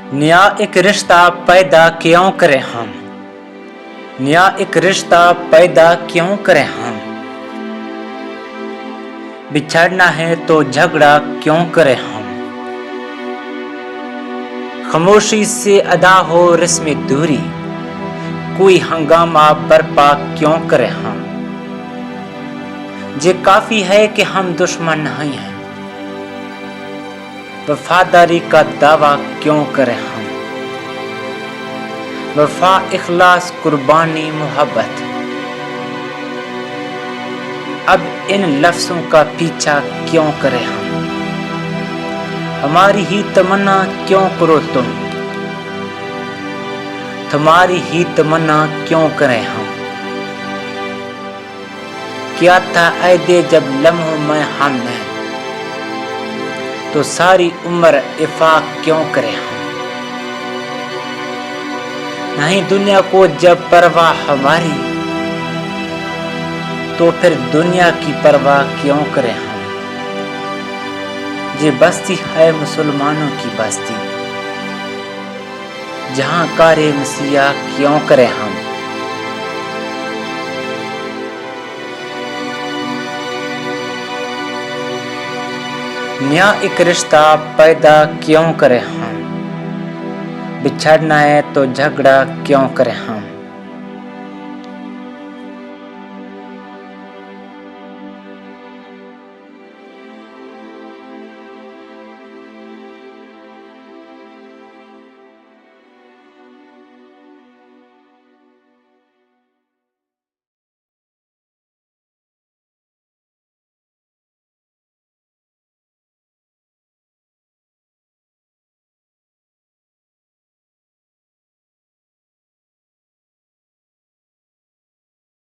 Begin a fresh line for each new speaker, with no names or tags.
नया एक रिश्ता पैदा क्यों करें हम। नया एक रिश्ता पैदा क्यों करें हम। बिछड़ना है तो झगड़ा क्यों करें हम। खामोशी से अदा हो रस्म दूरी, कोई हंगामा बर्पा क्यों करें हम। ये काफी है कि हम दुश्मन नहीं हैं, वफादारी का दावा क्यों करें हम। वफा, इखलास, कुर्बानी, मोहब्बत, अब इन लफ्जों का पीछा क्यों करें हम। हमारी ही तमन्ना क्यों करो तुम, तुम्हारी ही तमन्ना क्यों करें हम। क्या था ऐदे जब लम्हों में हमने, तो सारी उम्र इफाक क्यों करें हम। नहीं दुनिया को जब परवाह हमारी, तो फिर दुनिया की परवाह क्यों करें हम। ये बस्ती है मुसलमानों की बस्ती, जहां कारे मसीहा क्यों करें हम। नया एक रिश्ता पैदा क्यों करें हम। बिछड़ना है तो झगड़ा क्यों करें हम।